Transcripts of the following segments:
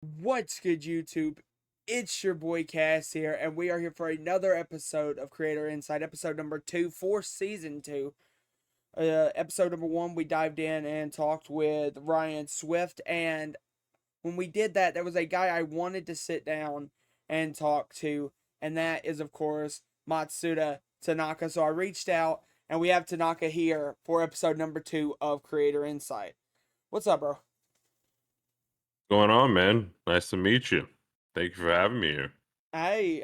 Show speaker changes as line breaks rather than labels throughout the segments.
What's good, YouTube? It's your boy Cass here, and we are here for another episode of Creator Insight, episode number 2 for season 2. Episode number 1, we dived in and talked with Ryan Swift, and when we did that, there was a guy I wanted to sit down and talk to, and that is, of course, Matsuda Tanaka. So I reached out, and we have Tanaka here for episode number 2 of Creator Insight. What's up, bro?
Going on, man? Nice to meet you. Thank you for having me here.
Hey,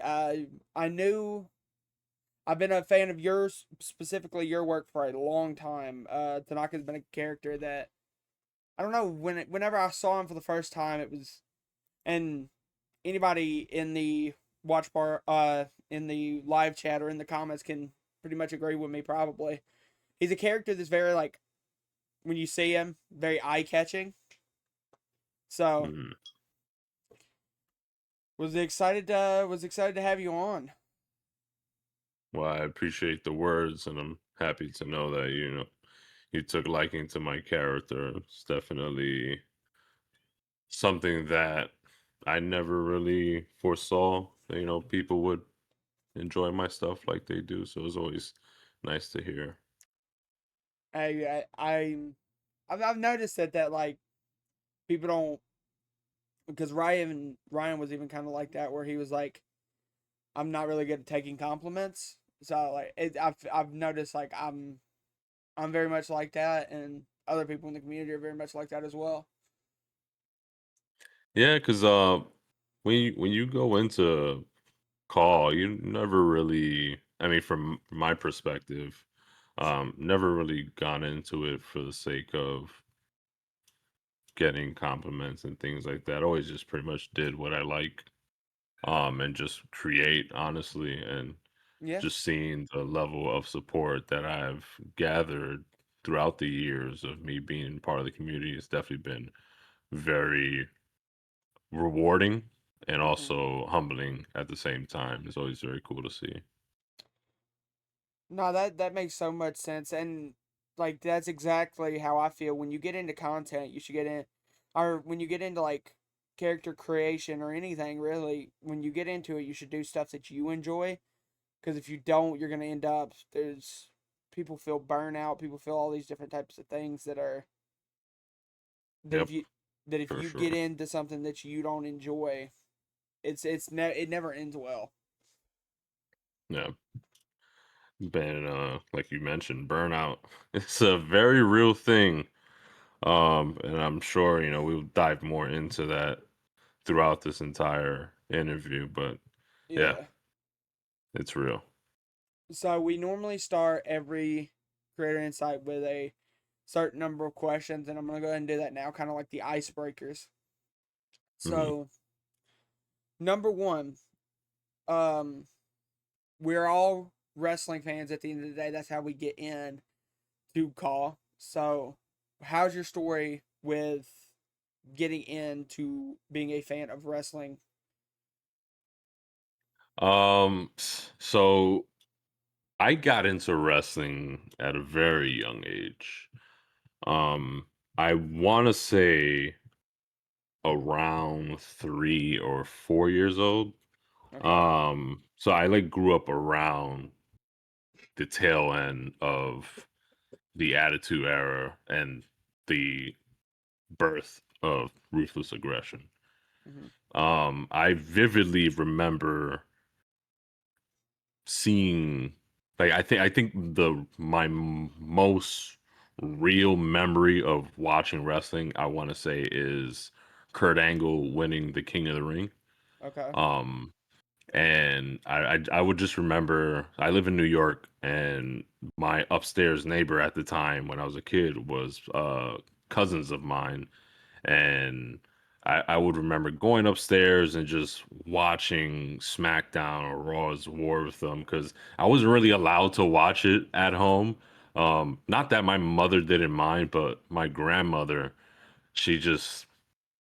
I knew I've been a fan of yours, specifically your work, for a long time. Tanaka's been a character that I don't know whenever I saw him for the first time, it was, and anybody in the watch bar, in the live chat or in the comments can pretty much agree with me. Probably, he's a character that's very like when you see him, very eye catching. So
Mhm.
was excited to have you on.
Well, I appreciate the words, and I'm happy to know that you took liking to my character. It's definitely something that I never really foresaw. That, people would enjoy my stuff like they do. So it's always nice to hear.
I've noticed that like people don't, because Ryan was even kind of like that, where he was like, I'm not really good at taking compliments. So like I've noticed like I'm very much like that, and other people in the community are very much like that as well.
Yeah, because when you go into call, you never really, I mean, from my perspective, never really gone into it for the sake of getting compliments and things like that. Always just pretty much did what I like, and just create honestly, and
Yeah.
just seeing the level of support that I've gathered throughout the years of me being part of the community has definitely been very rewarding and
hmm
also humbling at the same time. It's always very cool to see.
No, that makes so much sense, and like that's exactly how I feel. When you get into content, you should get in, or when you get into like character creation or anything really, when you get into it, you should do stuff that you enjoy. Because if you don't, you're gonna end up there's people feel burnout, people feel all these different types of things that if
Yep,
you that if
for
you
sure.
get into something that you don't enjoy, it never ends well.
Yeah. Been like you mentioned, burnout. It's a very real thing. And I'm sure, we'll dive more into that throughout this entire interview, but yeah,
Yeah.
it's real.
So we normally start every creator insight with a certain number of questions, and I'm gonna go ahead and do that now, kind of like the icebreakers.
Hmm.
So number one, um, we're all wrestling fans at the end of the day. That's how we get in to call. So, how's your story with getting into being a fan of wrestling?
So I got into wrestling at a very young age. Um, I want to say around 3 or 4 years old.
Okay.
So I like grew up around the tail end of the Attitude Era and the birth of ruthless aggression.
hmm
I vividly remember seeing, like, I think most real memory of watching wrestling, I want to say, is Kurt Angle winning the King of the Ring.
Okay.
Um, and I would just remember I live in New York, and my upstairs neighbor at the time when I was a kid was cousins of mine, and I would remember going upstairs and just watching SmackDown or Raw's War with them because I wasn't really allowed to watch it at home. Not that my mother didn't mind, but my grandmother, she just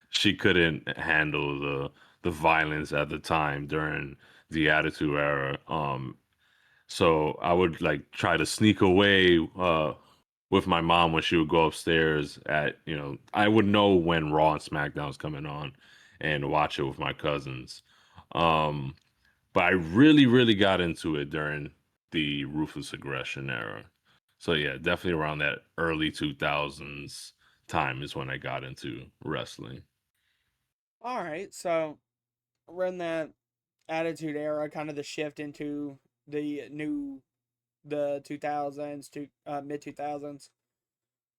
she couldn't handle the violence at the time during the Attitude Era. So I would like try to sneak away with my mom when she would go upstairs I would know when Raw and SmackDown was coming on. and watch it with my cousins. Um, but I really, really got into it during the ruthless aggression era. So yeah, definitely around that early 2000s time is when I got into wrestling.
All right, so we're in that attitude era, kind of the shift into the 2000s to mid 2000s.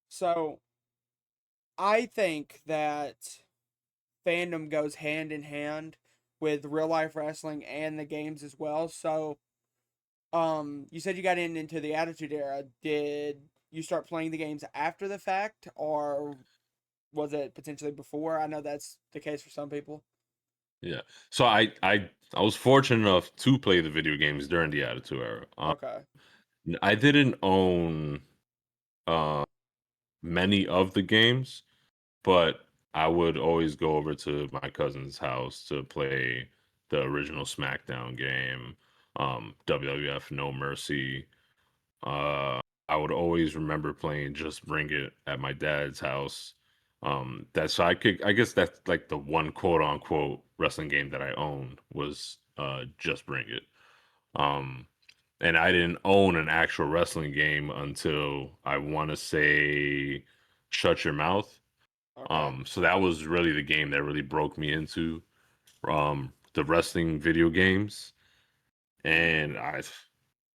So I think that fandom goes hand in hand with real life wrestling and the games as well. So you said you got into the attitude era. Did you start playing the games after the fact, or was it potentially before? I know that's the case for some people.
Yeah. So I was fortunate enough to play the video games during the Attitude Era.
Okay.
I didn't own uh, many of the games, but I would always go over to my cousin's house to play the original SmackDown game, WWF No Mercy. I would always remember playing Just Bring It at my dad's house. That's so I guess that's like the one quote unquote wrestling game that I owned was Just Bring It. Um, and I didn't own an actual wrestling game until I want to say Shut Your Mouth.
Okay.
So that was really the game that really broke me into the wrestling video games, and I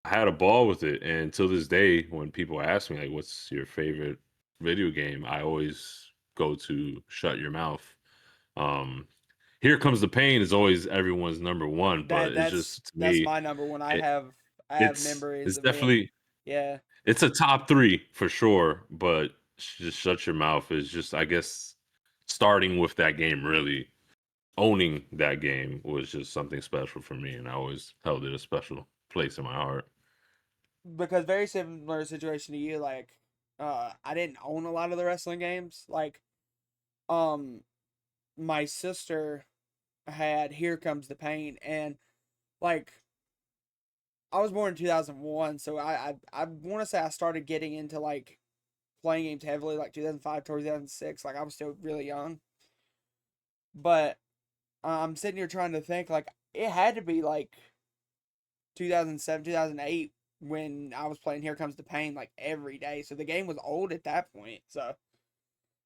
had a ball with it. And till this day, when people ask me like, "What's your favorite video game?" I always go to Shut Your Mouth. Um, Here Comes the Pain is always everyone's number one, but
That
it's
that's
just to
that's
me,
my number one.
it
I have memories
it's
of it.
definitely
Yeah.
it's a top three for sure. But just Shut Your Mouth is just, I guess, starting with that game really owning that game was just something special for me, and I always held it a special place in my heart.
Because very similar situation to you, like I didn't own a lot of the wrestling games. Like um my sister had Here Comes the Pain, and like I was born in 2001, so I want to say I started getting into like playing games heavily like 2005 2006, like I was still really young. But I'm sitting here trying to think, like it had to be like 2007 2008 when I was playing Here Comes the Pain like every day. So the game was old at that point. So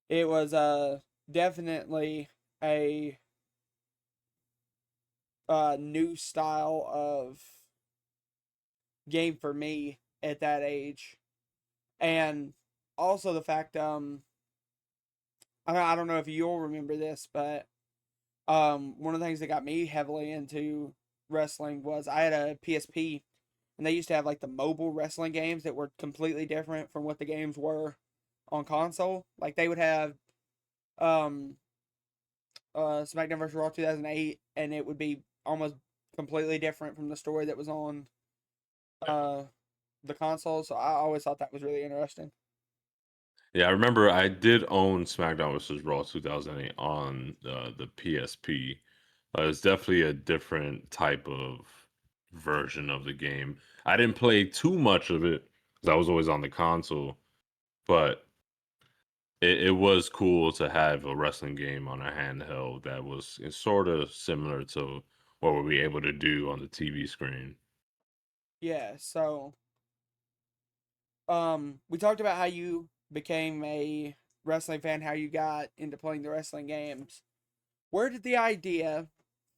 it was definitely a new style of game for me at that age. And also the fact I don't know if you'll remember this, but one of the things that got me heavily into wrestling was I had a PSP, and they used to have like the mobile wrestling games that were completely different from what the games were on console. Like they would have um SmackDown vs. Raw 2008, and it would be almost completely different from the story that was on uh the console. So I always thought that was really interesting.
Yeah, I remember I did own SmackDown vs. Raw 2008 on the PSP. It's definitely a different type of version of the game. I didn't play too much of it because I was always on the console, but it was cool to have a wrestling game on a handheld that was sort of similar to what were we able to do on the TV screen.
Yeah, so we talked about how you became a wrestling fan, how you got into playing the wrestling games. Where did the idea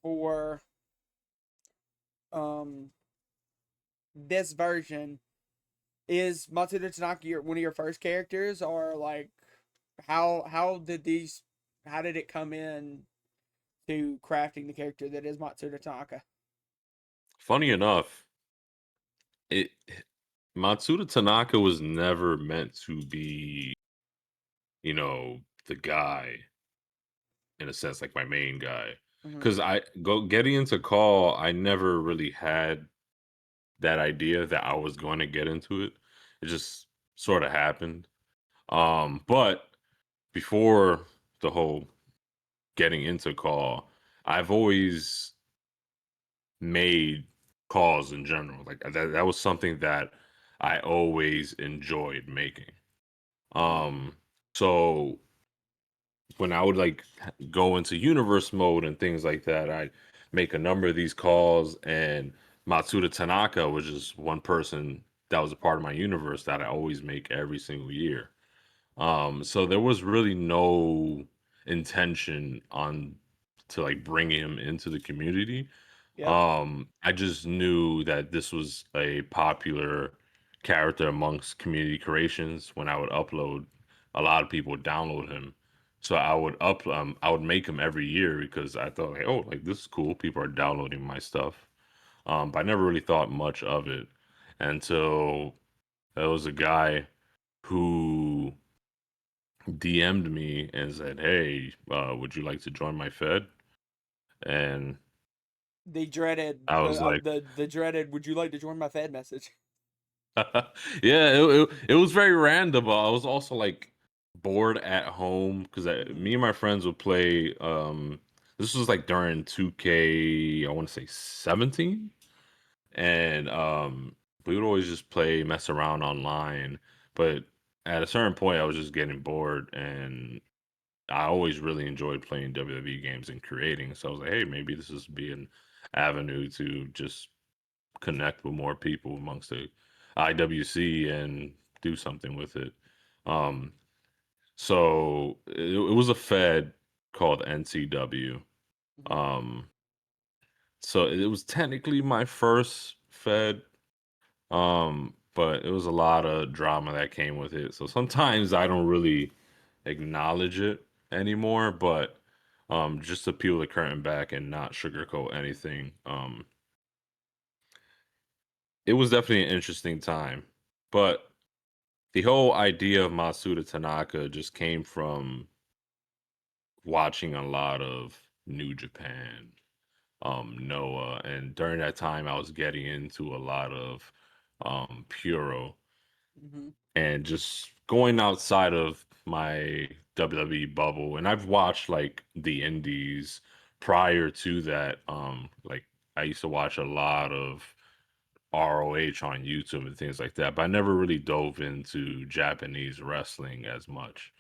for um this version, is Matsuda Tanaka one of your first characters, or like how did these how did it come in to crafting the character that is Matsuda Tanaka?
Funny enough, it Matsuda Tanaka was never meant to be, the guy in a sense, like my main guy.
Hmm.
Because I go getting into call, I never really had that idea that I was going to get into it. It just sort of happened. But before the whole getting into call, I've always made calls in general. Like that was something that I always enjoyed making.
Hmm.
Um, so when I would like go into universe mode and things like that, I'd make a number of these calls, and Matsuda Tanaka was just one person that was a part of my universe that I always make every single year. So there was really no intention on to like bring him into the community.
Yep.
I just knew that this was a popular character amongst community creations. When I would upload, a lot of people would download him. So I would make him every year because I thought like, oh, like this is cool. People are downloading my stuff. But I never really thought much of it until there was a guy who DM'd me and said, "Hey, would you like to join my Fed?" And
The dreaded
I was like,
the dreaded. Would you like to join my Fed message?
yeah, it was very random. I was also like bored at home because
Hmm.
me and my friends would play. This was like during 2K, I want to say 17, and we would always just play, mess around online. But at a certain point, I was just getting bored, and I always really enjoyed playing WWE games and creating. So I was like, hey, maybe this is be an avenue to just connect with more people amongst the IWC and do something with it. Um, so it was a Fed called NCW.
Hmm.
Um, so it was technically my first Fed, but it was a lot of drama that came with it. So sometimes I don't really acknowledge it anymore, but just to peel the curtain back and not sugarcoat anything, it was definitely an interesting time. But the whole idea of Matsuda Tanaka just came from watching a lot of New Japan, Noah, and during that time I was getting into a lot of Puro
Hmm.
and just going outside of my WWE bubble. And I've watched like the indies prior to that. Like I used to watch a lot of ROH on YouTube and things like that, but I never really dove into Japanese wrestling as much.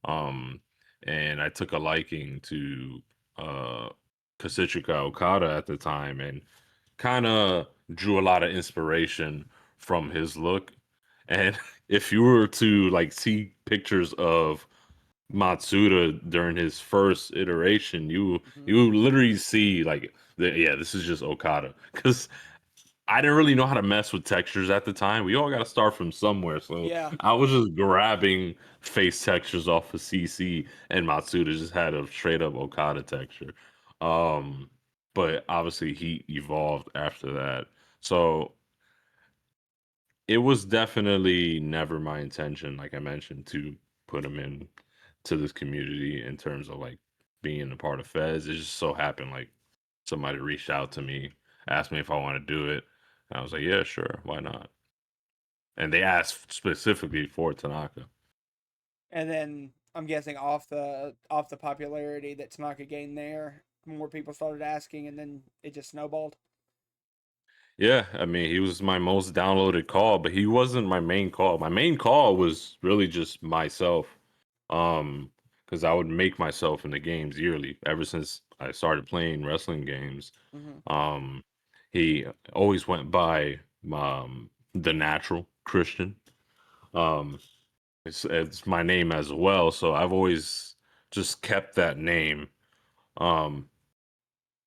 Um, and I took a liking to uh, Kazuchika Okada at the time and kind of drew a lot of inspiration from his look. And if you were to like see pictures of Matsuda during his first iteration,
Hmm.
you literally see like yeah, this is just Okada because I didn't really know how to mess with textures at the time. We all got to start from somewhere. So
Yeah.
I was just grabbing face textures off of CC, and Matsuda just had a straight up Okada texture. Um, but obviously he evolved after that. So it was definitely never my intention, like I mentioned, to put him in to this community in terms of like being a part of Fez. It just so happened like somebody reached out to me, asked me if I want to do it. And I was like, yeah, sure, why not? And they asked specifically for Tanaka.
And then I'm guessing off the popularity that Tanaka gained there, more people started asking, and then it just snowballed.
Yeah, I mean, he was my most downloaded call, but he wasn't my main call. My main call was really just myself. Um, because I would make myself in the games yearly ever since I started playing wrestling games.
Hmm.
Um, he always went by the natural Christian. Um, it's my name as well, so I've always just kept that name. Um,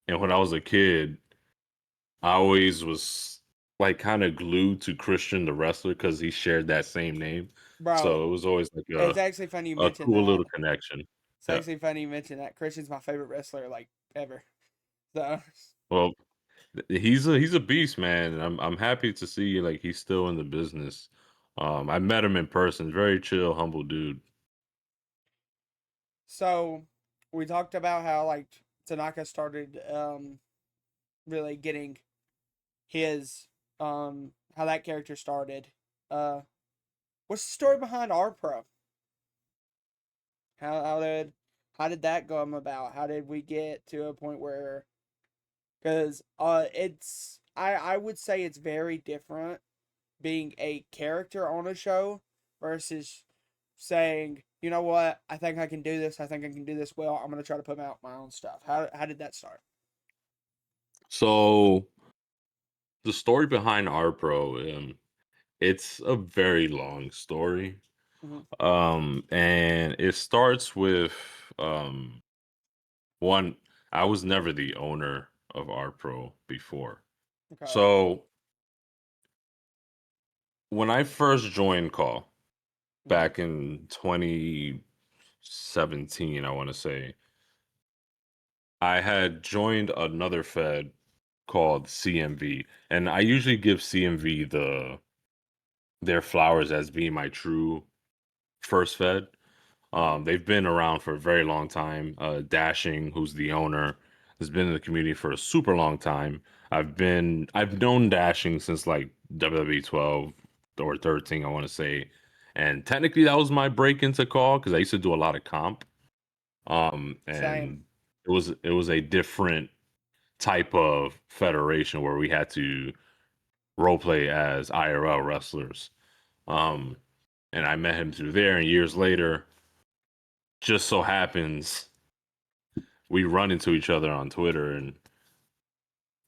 and when I was a kid, I always was like kind of glued to Christian the wrestler because he shared that same name.
Bro,
So it was always like
it's actually funny you
a
mentioned
cool
that.
little connection.
It's
Yeah.
actually funny you mentioned that. Christian's my favorite wrestler like ever. So
Well, he's a beast, man. And I'm happy to see like he's still in the business. I met him in person. Very chill, humble dude.
so we talked about how like Tanaka started really getting his how that character started. Uh what's the story behind RPRO? How did that come about? How did we get to a point where because it's I would say it's very different being a character on a show versus saying you know what? I think I can do this. I think I can do this well. I'm gonna try to put out my own stuff. How did that start?
So the story behind RPRO, it's a very long story.
Hmm.
And it starts with one. I was never the owner of RPRO before.
Okay.
So when I first joined Call
Hmm.
back in 2017, I want to say, I had joined another Fed called CMV, and I usually give CMV their flowers as being my true first Fed.
Hmm.
They've been around for a very long time. Dashing, who's the owner, has been in the community for a super long time. I've known Dashing since like WWE 12 or 13, I want to say, and technically that was my break into Call because I used to do a lot of comp.
Same.
And it was a different type of federation where we had to role play as IRL wrestlers. Um, and I met him through there, and years later, just so happens we run into each other on Twitter,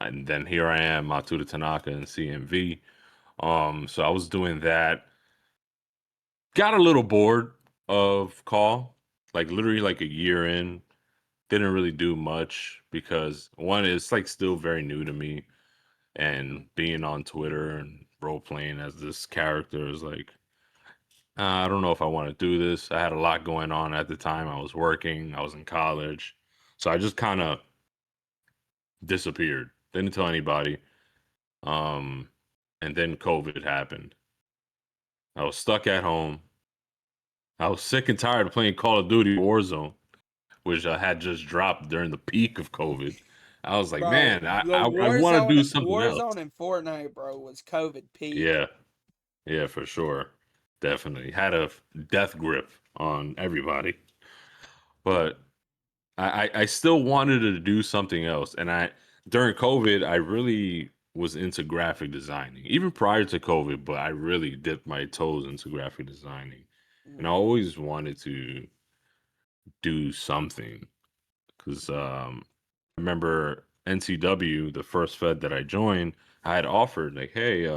and then here I am, Matsuda Tanaka and CMV. So I was doing that. Got a little bored of Call, like literally like a year in. Didn't really do much because one, it's like still very new to me, and being on Twitter and role playing as this character is like, I don't know if I want to do this. I had a lot going on at the time. I was working, I was in college, so I just kind of disappeared. Didn't tell anybody. Um, and then COVID happened. I was stuck at home. I was sick and tired of playing Call of Duty Warzone, which I had just dropped during the peak of COVID. I was like,
Bro,
man,
the
I want to do something else.
Warzone and Fortnite, bro, was COVID peak.
Yeah, yeah, for sure. Definitely. Had a death grip on everybody. But I still wanted to do something else. And during COVID, I really was into graphic designing. Even prior to COVID, but I really dipped my toes into graphic designing. And I
Mhm.
always wanted to do something. Because I remember NCW, the first Fed that I joined, I had offered like, hey,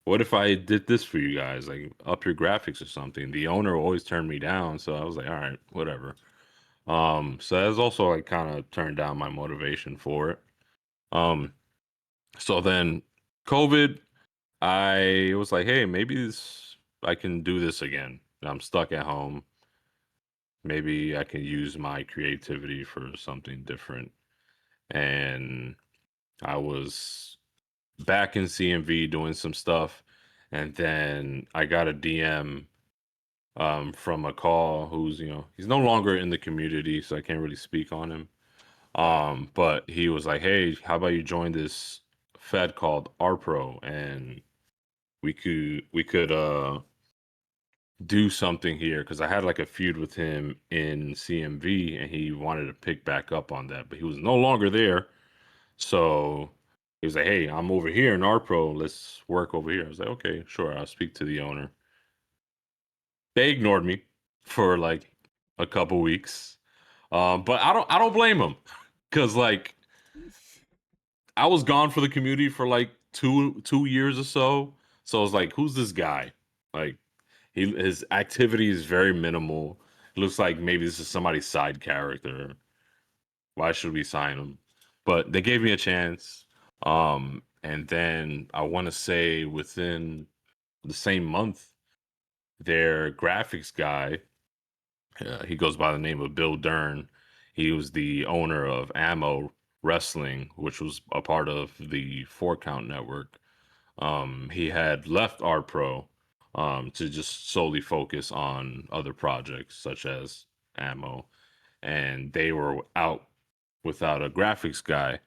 what if I did this for you guys, like up your graphics or something? The owner always turned me down, so I was like, all right, whatever. So that's also like kind of turned down my motivation for it. Um, so then COVID, I was like, hey, maybe I can do this again. I'm stuck at home. Maybe I can use my creativity for something different. And I was back in CMV doing some stuff, and then I got a DM from a call who's, he's no longer in the community, so I can't really speak on him.
Okay.
But he was like, hey, how about you join this Fed called RPRO, and we could do something here, because I had like a feud with him in CMV and he wanted to pick back up on that, but he was no longer there. So he was like, hey, I'm over here in RPRO, let's work over here. I was like, okay, sure, I'll speak to the owner. They ignored me for like a couple weeks. But I don't blame them, because like I was gone for the community for like two years or so. So I was like, who's this guy? Like his activity is very minimal. It looks like maybe this is somebody's side character. Why should we sign him? But they gave me a chance. And then I want to say within the same month, their graphics guy, he goes by the name of Bill Dern. He was the owner of Ammo Wrestling, which was a part of the Four Count Network. He had left Art Pro to just solely focus on other projects such as Ammo, and they were out without a graphics guy.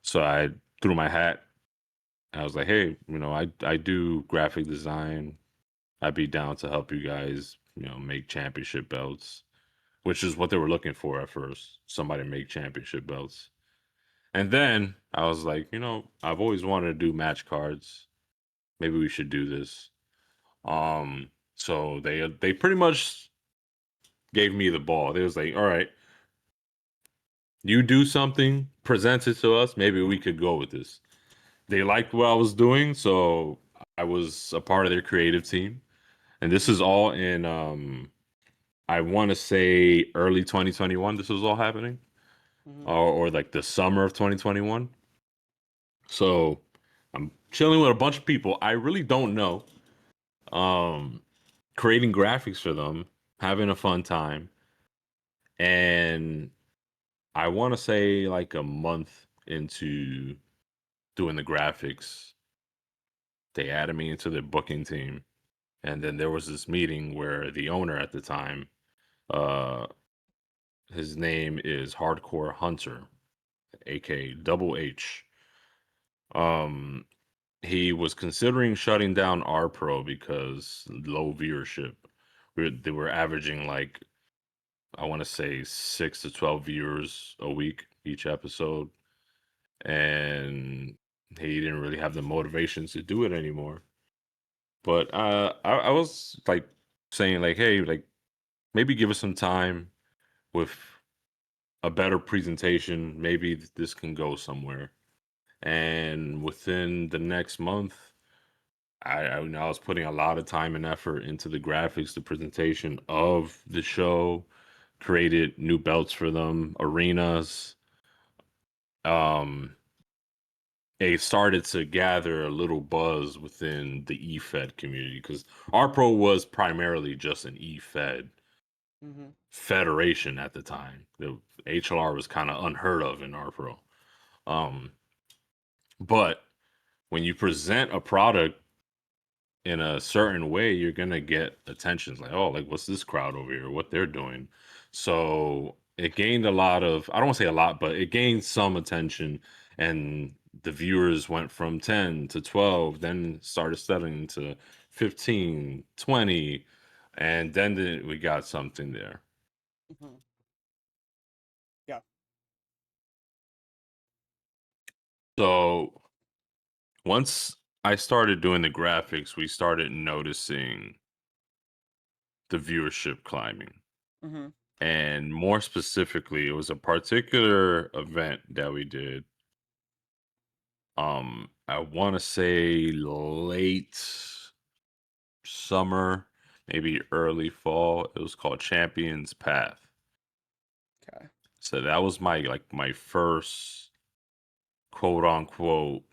So I threw my hat. I was like, hey, I do graphic design. I'd be down to help you guys, make championship belts, which is what they were looking for at first. Somebody make championship belts. And then I was like, I've always wanted to do match cards. Maybe we should do this. So they pretty much gave me the ball. They was like, all right, you do something, present it to us. Maybe we could go with this. They liked what I was doing, so I was a part of their creative team. And this is all in I want to say early 2021 this was all happening.
Mhm.
Or like the summer of 2021. So I'm chilling with a bunch of people I really don't know. Um Creating graphics for them, having a fun time. And I want to say like a month into doing the graphics, they added me into their booking team. And then there was this meeting where the owner at the time, uh, his name is Hardcore Hunter, aka Double H. Um, he was considering shutting down RPRO because low viewership. They were averaging like I want to say 6 to 12 viewers a week each episode, and he didn't really have the motivation to do it anymore. But I was like saying like, hey, like maybe give us some time with a better presentation. Maybe this can go somewhere. And within the next month, I was putting a lot of time and effort into the graphics, the presentation of the show, created new belts for them, arenas. Um, it started to gather a little buzz within the efed community because our pro was primarily just an efed
Mhm.
federation at the time. The HLR was kind of unheard of in our pro. Um, but when you present a product in a certain way, you're gonna get attention. It's like, oh, like what's this crowd over here? What they're doing. So it gained a lot of, I don't want to say a lot, but it gained some attention, and the viewers went from 10 to 12, then started settling to 15, 20, and then we got something there.
Mhm. Yeah.
So once I started doing the graphics, we started noticing the viewership climbing.
Mhm.
And more specifically, it was a particular event that we did. I want to say late summer, maybe early fall. It was called Champions Path.
Okay.
So that was my first quote unquote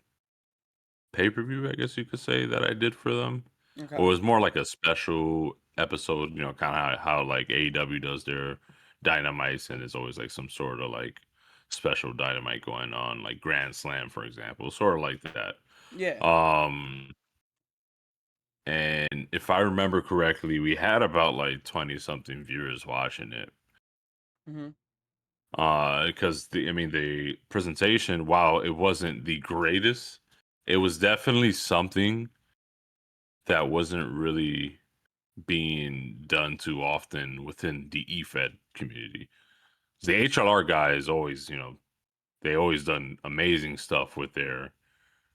pay-per-view, I guess you could say, that I did for them. Or it
Okay.
was more like a special episode, kind of how like AEW does their dynamites, and it's always like some sort of like special dynamite going on, like Grand Slam, for example, sort of like that.
Yeah.
Um, and if I remember correctly, we had about like 20 something viewers watching it.
Mhm.
Because the presentation, while it wasn't the greatest, it was definitely something that wasn't really being done too often within the efed community. The HLR guys always, they always done amazing stuff with their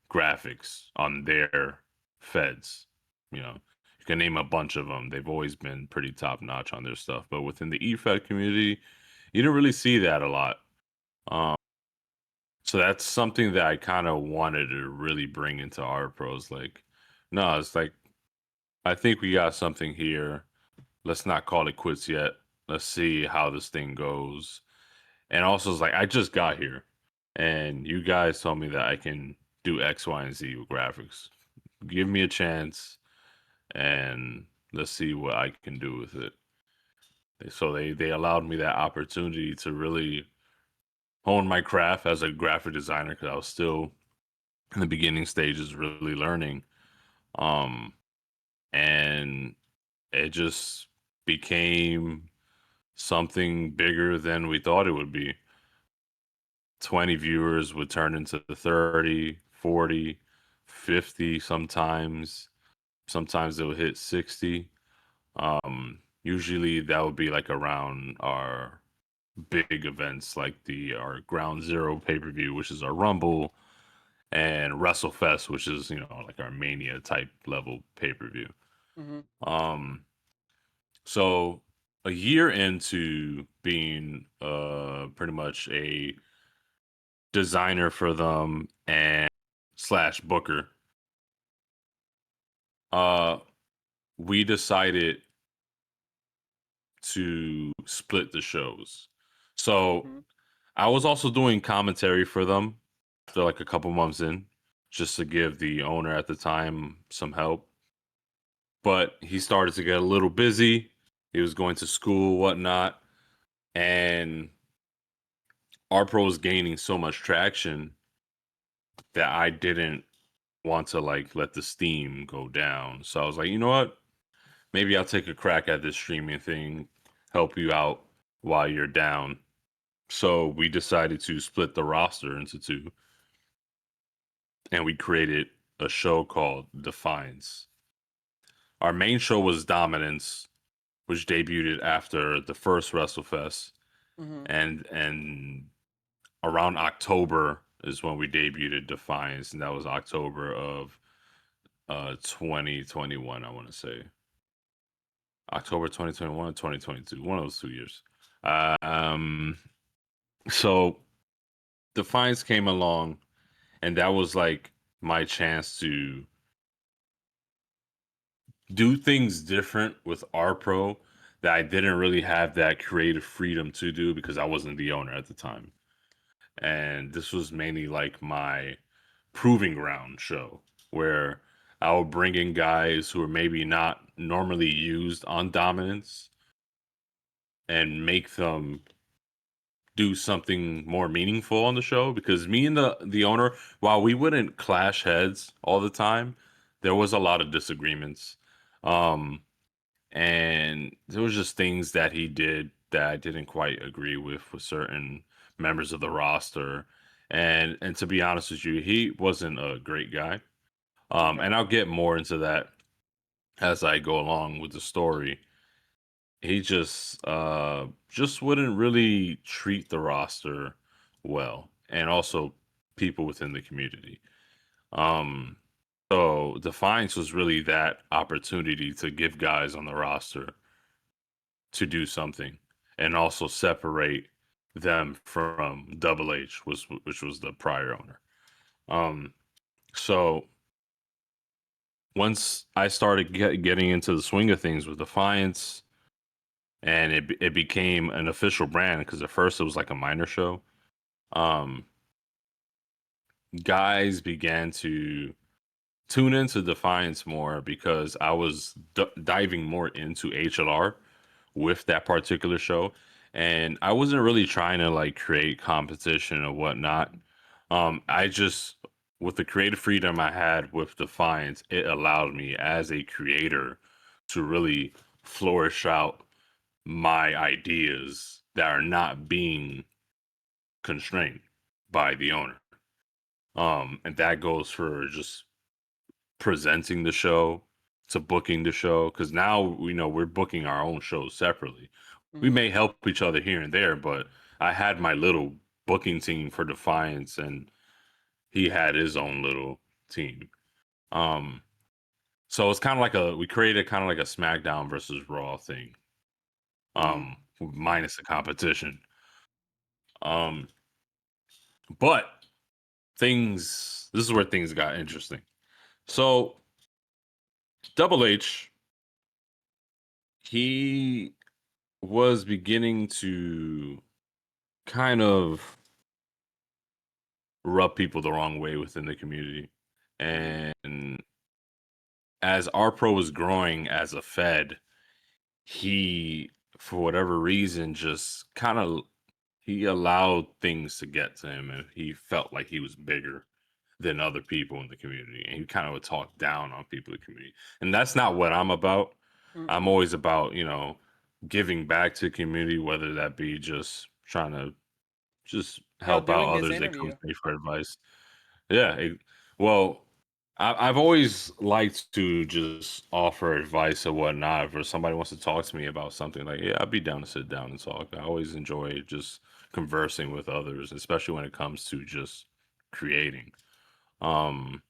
graphics on their feds. You can name a bunch of them. They've always been pretty top notch on their stuff. But within the efed community, you didn't really see that a lot. Um, so that's something that I kind of wanted to really bring into our pros. Like, no, it's like I think we got something here. Let's not call it quits yet. Let's see how this thing goes. And also, it's like I just got here, and you guys told me that I can do X, Y, and Z with graphics. Give me a chance, and let's see what I can do with it. So they allowed me that opportunity to really hone my craft as a graphic designer because I was still in the beginning stages, really learning. Um, and it just became something bigger than we thought it would be. 20 viewers would turn into 30, 40, 50 sometimes. Sometimes they'll hit 60. Usually that would be like around our big events like the our Ground Zero pay-per-view, which is our Rumble, and WrestleFest, which is, like our Mania type level pay-per-view.
Mhm.
Um so a year into being pretty much a designer for them and slash booker, uh we decided to split the shows. So
Mm-hmm.
I was also doing commentary for them after like a couple months in, just to give the owner at the time some help. But he started to get a little busy. He was going to school, whatnot, and RPRO was gaining so much traction that I didn't want to like let the steam go down. So I was like, you know what? Maybe I'll take a crack at this streaming thing, help you out while you're down. So we decided to split the roster into two, and we created a show called Defiance. Our main show was Dominance, which debuted after the first WrestleFest,
Mm-hmm.
and around October is when we debuted Defiance, and that was October of 2021, I want to say. October 2021, 2022, one of those 2 years. Um, so Defiance came along, and that was like my chance to do things different with RPRO that I didn't really have that creative freedom to do because I wasn't the owner at the time. And this was mainly like my proving ground show where I would bring in guys who are maybe not normally used on dominance and make them do something more meaningful on the show, because me and the owner, while we wouldn't clash heads all the time, there was a lot of disagreements. Um and there was just things that he did that I didn't quite agree with certain members of the roster. And to be honest with you, he wasn't a great guy.
Okay.
And I'll get more into that as I go along with the story. He just wouldn't really treat the roster well, and also people within the community. Um so Defiance was really that opportunity to give guys on the roster to do something and also separate them from Double H, which was the prior owner. Um, so once I started getting into the swing of things with Defiance, and it became an official brand, because at first it was like a minor show. Um, Guys began to tune into Defiance more because I was diving more into HLR with that particular show, and I wasn't really trying to like create competition or whatnot. I just, with the creative freedom I had with Defiance, it allowed me as a creator to really flourish out my ideas that are not being constrained by the owner. And that goes for just presenting the show to booking the show, because now we know we're booking our own shows separately. We
Mm-hmm.
may help each other here and there, but I had my little booking team for Defiance, and he had his own little team. Um, so it's kind of like we created kind of like a SmackDown versus Raw thing,
Mm-hmm.
minus the competition. Um, but this is where things got interesting. So Double H, he was beginning to kind of rub people the wrong way within the community.
Mm-hmm.
And as our pro was growing as a Fed, he, for whatever reason, just kind of he allowed things to get to him, and he felt like he was bigger than other people in the community, and he kind of would talk down on people in the community. And that's not what I'm about. I'm
Mm-mm.
always about, giving back to the community, whether that be just trying to just
Now
help out
doing this
others that come
interview.
to me for advice. Yeah. Well, I've always liked to just offer advice or whatnot. If somebody wants to talk to me about something, like, yeah, I'd be down to sit down and talk. I always enjoy just conversing with others, especially when it comes to just creating. Um,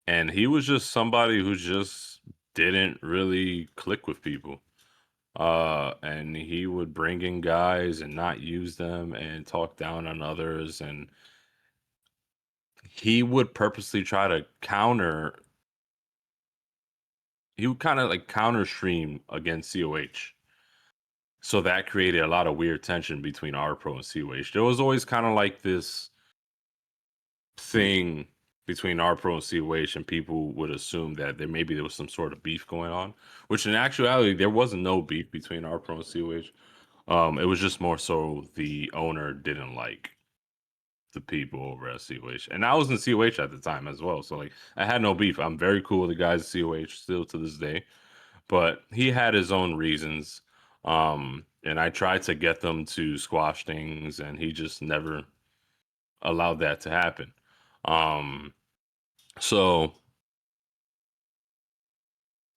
and he was just somebody who just didn't really click with people. And he would bring in guys and not use them and talk down on others, and he would purposely try to counter. He would kind of like counter stream against COH. So that created a lot of weird tension between RPRO and COH. There was always kind of like this thing between RPRO and COH, and people would assume that there was some sort of beef going on, which in actuality there wasn't no beef between RPRO and COH. It was just more so the owner didn't like the people over at COH, and I was in COH at the time as well. So like I had no beef. I'm very cool with the guys at COH still to this day, but he had his own reasons. And I tried to get them to squash things, and he just never allowed that to happen. Um, so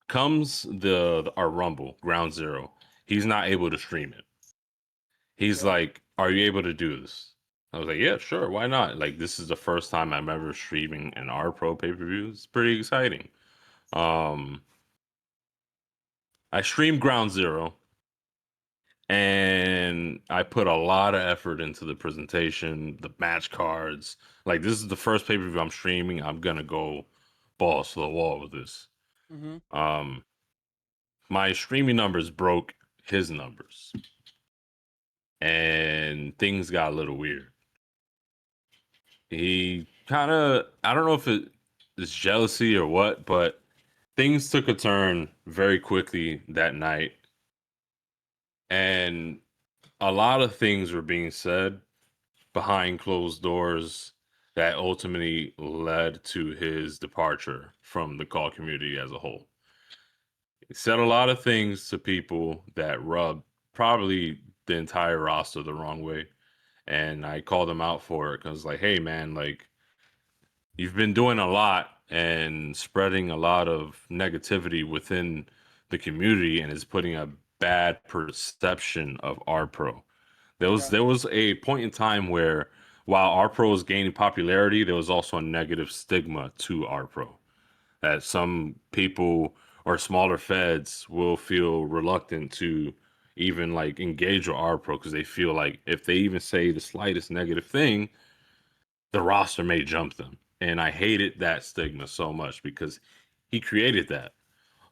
comes our Rumble Ground Zero. He's not able to stream it. He's
Okay.
like, "Are you able to do this?" I was like, "Yeah, sure. Why not?" Like, this is the first time I'm ever streaming an R Pro pay per view. It's pretty exciting. Um, I streamed Ground Zero, and I put a lot of effort into the presentation, the match cards. Like, this is the first pay per view I'm streaming. I'm gonna go balls to the wall with this.
Mhm.
Um, my streaming numbers broke his numbers, and things got a little weird. He kind of, I don't know if it is jealousy or what, but things took a turn very quickly that night. And a lot of things were being said behind closed doors that ultimately led to his departure from the call community as a whole. He said a lot of things to people that rubbed probably the entire roster the wrong way. And I called him out for it because, like, hey, man, like, you've been doing a lot and spreading a lot of negativity within the community, and is putting a bad perception of R Pro.
Okay.
There was a point in time where while R Pro was gaining popularity, there was also a negative stigma to R Pro. That some people or smaller feds will feel reluctant to even like engage with R Pro because they feel like if they even say the slightest negative thing, the roster may jump them. And I hated that stigma so much because he created that.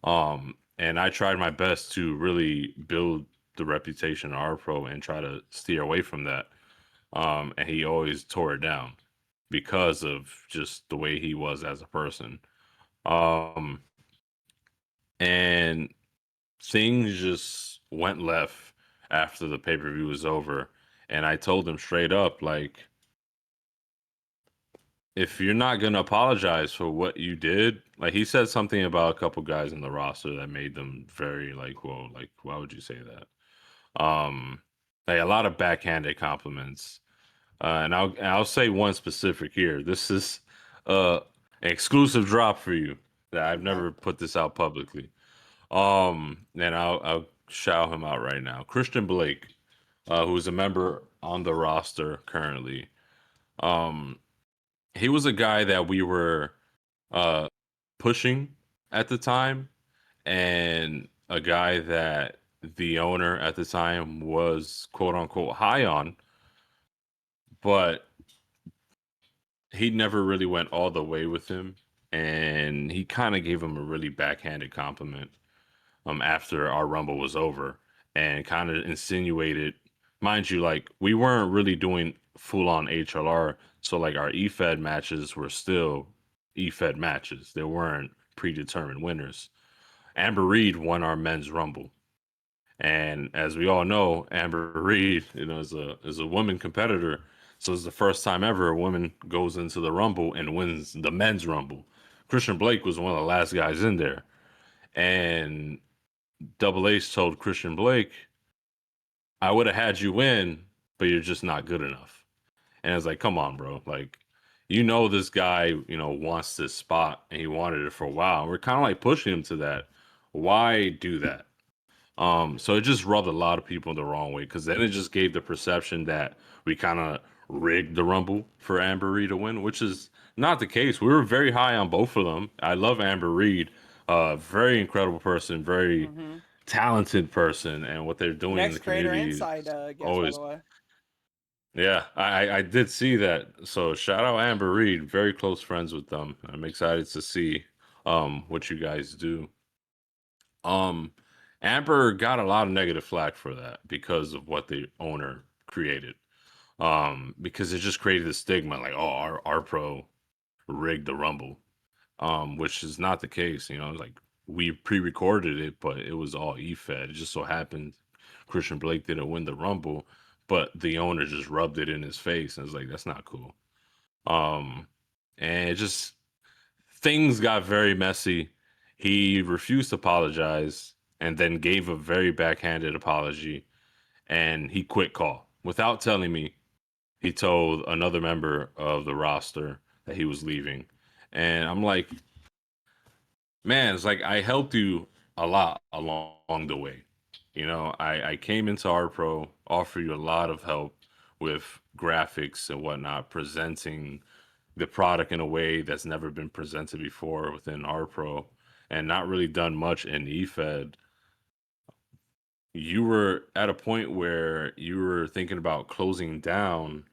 And I tried my best to really build the reputation of R Pro and try to steer away from that. And he always tore it down because of just the way he was as a person. Um, and things just went left after the pay per view was over. And I told him straight up, like, if you're not gonna apologize for what you did, like he said something about a couple guys in the roster that made them very like, whoa, like why would you say that? Like a lot of backhanded compliments. And I'll say one specific here. This is an exclusive drop for you that I've
Okay.
never put this out publicly. And I'll shout him out right now. Christian Blake, who is a member on the roster currently. Um, he was a guy that we were uh pushing at the time, and a guy that the owner at the time was quote unquote high on, but he never really went all the way with him, and he kind of gave him a really backhanded compliment after our rumble was over, and kind of insinuated, mind you, like we weren't really doing full on HLR, so like our efed matches were still efed matches. There weren't predetermined winners. Amber Reed won our men's rumble, and as we all know, Amber Reed, is a woman competitor. So it's the first time ever a woman goes into the rumble and wins the men's rumble. Christian Blake was one of the last guys in there, and Double H told Christian Blake, "I would have had you win, but you're just not good enough." And it's like, come on, bro. Like, this guy, wants this spot and he wanted it for a while. We're kind of like pushing him to that. Why do that? So it just rubbed a lot of people the wrong way because then it just gave the perception that we kind of rigged the Rumble for Amber Reed to win, which is not the case. We were very high on both of them. I love Amber Reed, very incredible person, very
Mhm.
talented person, and what they're doing in
Next
the
Creator
community is
Insight guest, by
always.
the way.
Yeah, I did see that. So shout out Amber Reed, very close friends with them. I'm excited to see what you guys do. Um Amber got a lot of negative flack for that because of what the owner created. Because it just created a stigma like, oh, our pro rigged the Rumble. Which is not the case. Like we pre-recorded it, but it was all efed. It just so happened Christian Blake didn't win the Rumble, but the owner just rubbed it in his face, and it's like that's not cool. Um, and it just things got very messy. He refused to apologize, and then gave a very backhanded apology, and he quit call without telling me. He told another member of the roster that he was leaving, and I'm like, man, it's like I helped you a lot along the way. I came into RPRO, offered you a lot of help with graphics and whatnot, presenting the product in a way that's never been presented before within RPRO, and not really done much in efed. You were at a point where you were thinking about closing down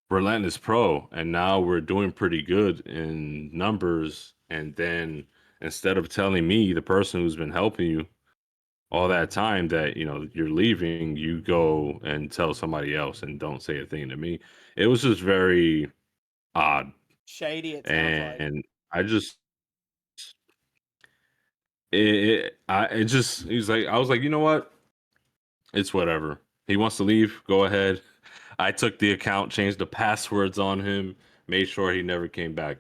Relentless Pro, and now we're doing pretty good in numbers. And then instead of telling me, the person who's been helping you all that time, that you're leaving, you go and tell somebody else and don't say a thing to me. It was just very odd,
Shady, it sounds like.
and I just it just he's like I was like, you know what? It's whatever. He wants to leave. Go ahead. I took the account, changed the passwords on him, made sure he never came back.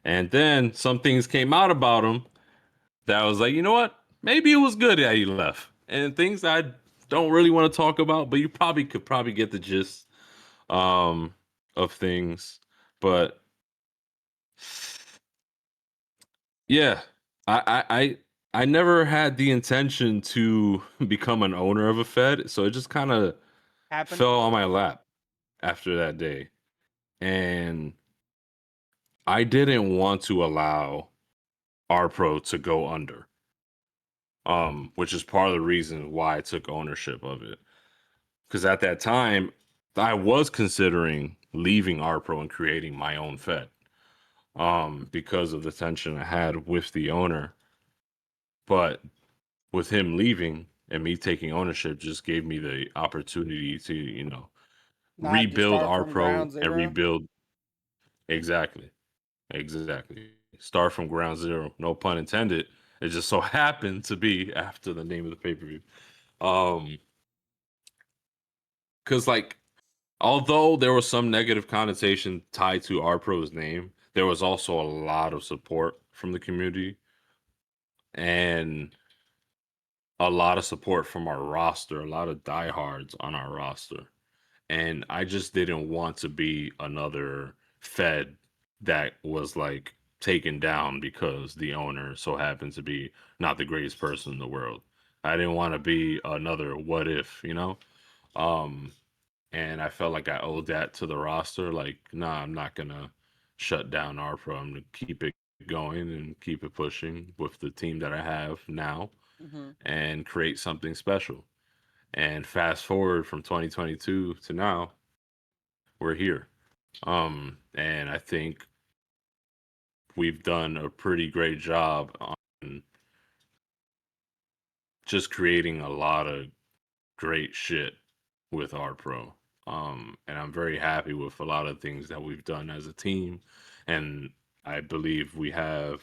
And then some things came out about him that I was like, you know what? Maybe it was good that he left. And things I don't really want to talk about, but you probably could get the gist um of things. But yeah, I never had the intention to become an owner of a Fed, so it just kind of
Happened?
fell on my lap after that day. And I didn't want to allow RPRO to go under, which is part of the reason why I took ownership of it. Because at that time, I was considering leaving RPRO and creating my own Fed, because of the tension I had with the owner. But with him leaving and me taking ownership just gave me the opportunity to,
Not have to
rebuild
start from
RPRO
ground
and
zero.
rebuild. Exactly. Exactly. Start from ground zero. No pun intended. It just so happened to be after the name of the pay-per-view. Um, because like, although there was some negative connotation tied to RPRO's name, there was also a lot of support from the community and a lot of support from our roster, a lot of diehards on our roster. And I just didn't want to be another Fed that was like taken down because the owner so happened to be not the greatest person in the world. I didn't want to be another what if. Um, and I felt like I owed that to the roster. Like, nah, I'm not gonna shut down our pro. I'm gonna keep it going and keep it pushing with the team that I have now
Hmm.
and create something special. And fast forward from 2022 to now, we're here. And I think we've done a pretty great job on just creating a lot of great shit with our pro. And I'm very happy with a lot of things that we've done as a team. And I believe we have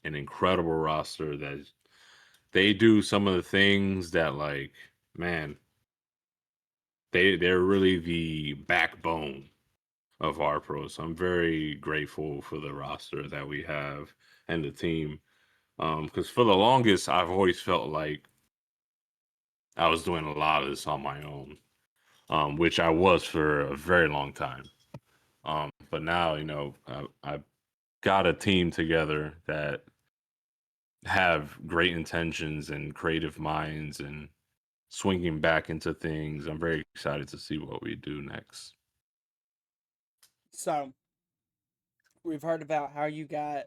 an incredible roster that they do some of the things that, like, man, they're really the backbone of our pro. So I'm very grateful for the roster that we have and the team. Because for the longest, I've always felt like I was doing a lot of this on my own, which I was for a very long time. But now, I've got a team together that have great intentions and creative minds and swinging back into things. I'm very excited to see what we do next.
So, we've heard about how you got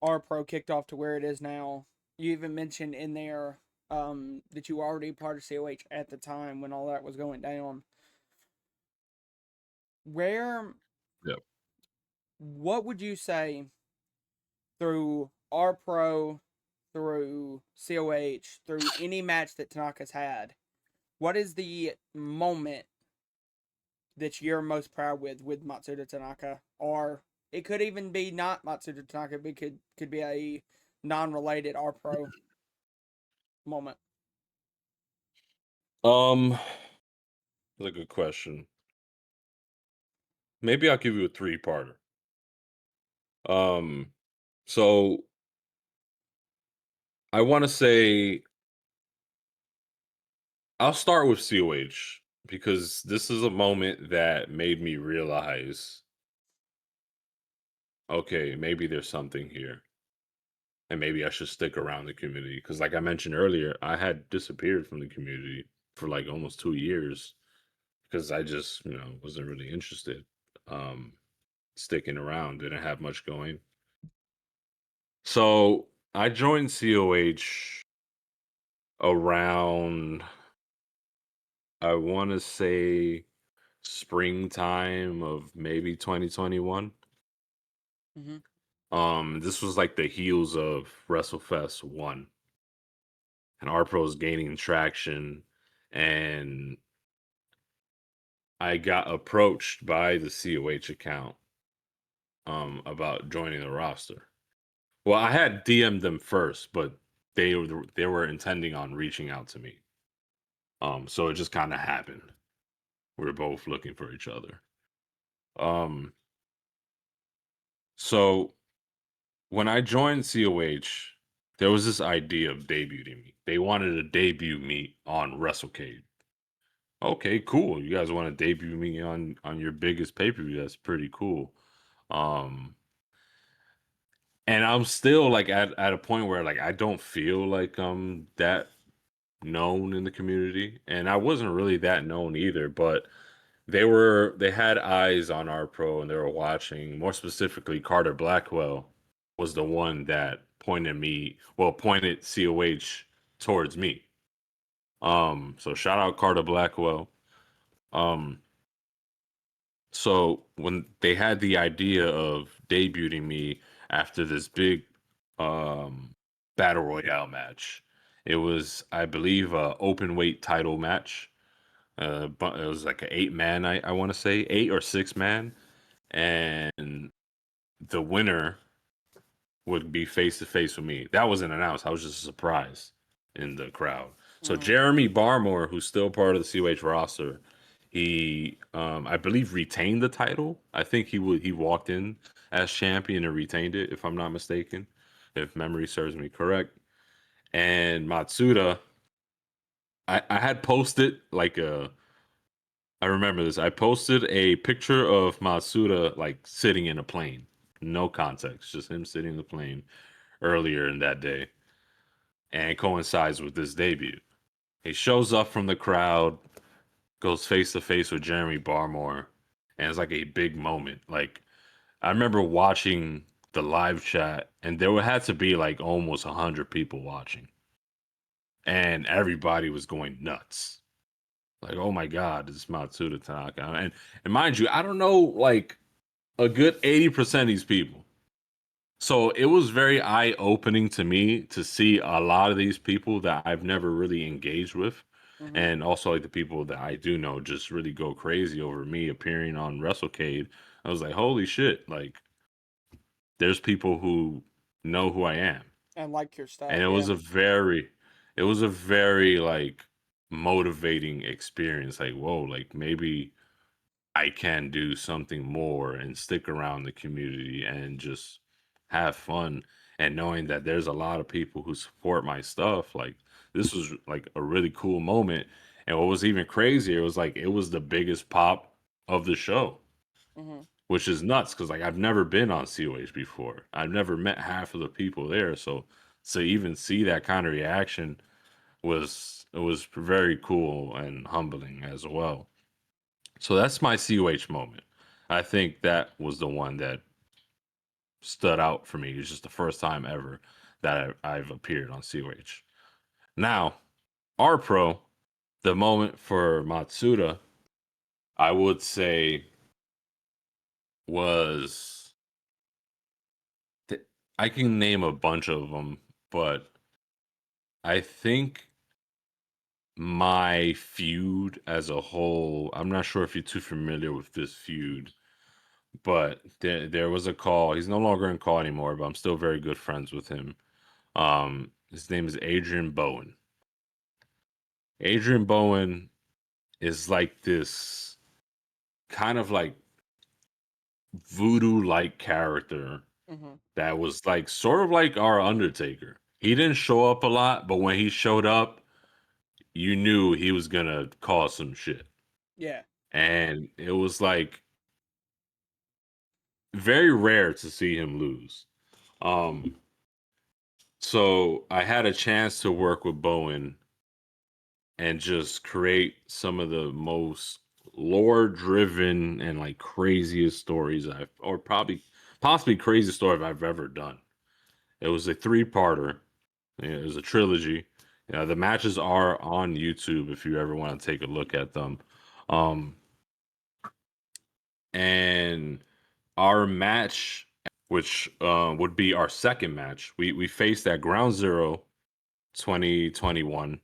RPRO kicked off to where it is now. You even mentioned in there that you were already part of COH at the time when all that was going down. Where,
Yep.
what would you say through RPRO, through COH, through any match that Tanaka's had? What is the moment that you're most proud with Matsuda Tanaka? Or it could even be not Matsuda Tanaka, but could be a non-related RPRO moment.
That's a good question. Maybe I'll give you a three-parter. Um, so I want to say I'll start with COH because this is a moment that made me realize, okay, maybe there's something here, and maybe I should stick around the community. Because, like I mentioned earlier, I had disappeared from the community for like almost 2 years because I just, wasn't really interested. Um, Sticking around, didn't have much going. So I joined COH around, I want to say, springtime of maybe 2021.
Mm-hmm.
This was like the heels of WrestleFest 1, and RPRO is gaining traction, and I got approached by the COH account about joining the roster. Well, I had DM'd them first, but they were intending on reaching out to me. So it just kind of happened. We were both looking for each other. Um, so when I joined COH, there was this idea of debuting me. They wanted to debut me on WrestleCade. Okay, cool. You guys want to debut me on your biggest pay-per-view? That's pretty cool. Um, and I'm still like at a point where like I don't feel like I'm that known in the community, and I wasn't really that known either, but they had eyes on our pro and they were watching. More specifically, Carter Blackwell was the one that pointed COH towards me. So shout out Carter Blackwell. Um, so when they had the idea of debuting me after this big um battle royale match, it was, I believe, a open weight title match. But it was like an 8 man, I want to say 8 or 6 man, and the winner would be face to face with me. That wasn't announced. I was just a surprise in the crowd. So
Mm-hmm.
Jeremy Barmore, who's still part of the COH roster, he I believe retained the title. I think he walked in as champion and retained it, if I'm not mistaken, if memory serves me correct. And Matsuda, I had posted like a I remember this. I posted a picture of Matsuda like sitting in a plane. No context, just him sitting in the plane earlier in that day. And it coincides with this debut. He shows up from the crowd, goes face to face with Jeremy Barmore, and it's like a big moment. Like, I remember watching the live chat, and there had to be like almost 100 people watching, and everybody was going nuts. Like, oh my God, this is Matsuda Tanaka. And mind you, I don't know like a good 80% of these people. So it was very eye opening to me to see a lot of these people that I've never really engaged with.
Mm-hmm.
And also like the people that I do know just really go crazy over me appearing on WrestleCade. I was like, holy shit, like there's people who know who I am.
And like your
And
stuff, yeah.
it was a very like motivating experience. Like, whoa, like maybe I can do something more and stick around the community and just have fun. And knowing that there's a lot of people who support my stuff, like this was like a really cool moment. And what was even crazier was like it was the biggest pop of the show,
Mm-hmm.
which is nuts because like I've never been on COH before. I've never met half of the people there. So to even see that kind of reaction was very cool and humbling as well. So that's my COH moment. I think that was the one that stood out for me. It's just the first time ever that I've appeared on COH. Now, RPRO, the moment for Matsuda, I would say was I can name a bunch of them, but I think my feud as a whole, I'm not sure if you're too familiar with this feud, but there was a call. He's no longer in call anymore, but I'm still very good friends with him. His name is Adrian Bowen. Adrian Bowen is like this kind of like voodoo like character
Mm-hmm.
that was like sort of like our Undertaker. He didn't show up a lot, but when he showed up, you knew he was gonna cause some shit.
Yeah.
And it was like very rare to see him lose. Um, so I had a chance to work with Bowen and just create some of the most lore driven and like craziest stories or possibly craziest story I've ever done. It was a 3-parter. It was a trilogy. The matches are on YouTube if you ever want to take a look at them. Um, and our match, which would be our second match, we faced at Ground Zero 2021.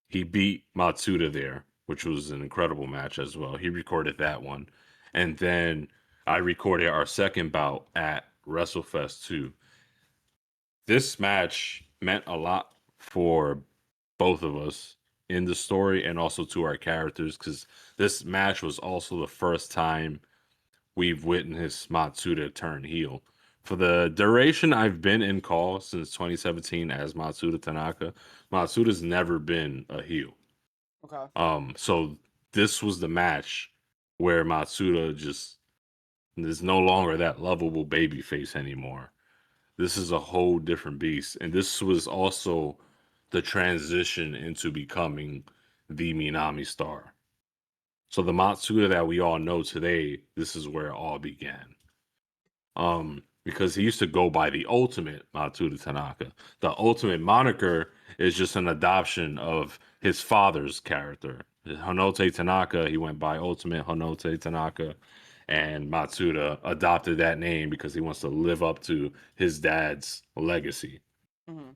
He beat Matsuda there, which was an incredible match as well. He recorded that one. And then I recorded our second bout at WrestleFest 2. This match meant a lot for both of us in the story and also to our characters because this match was also the first time we've witnessed Matsuda turn heel. For the duration I've been in call since 2017 as Matsuda Tanaka, Matsuda's never been a heel.
Okay.
So this was the match where Matsuda just is no longer that lovable baby face anymore. This is a whole different beast. And this was also the transition into becoming the Minami star. So the Matsuda that we all know today, this is where it all began. Because he used to go by the ultimate Matsuda Tanaka. The ultimate moniker is just an adoption of his father's character. Honote Tanaka, he went by Ultimate Honote Tanaka, and Matsuda adopted that name because he wants to live up to his dad's legacy.
Mm-hmm.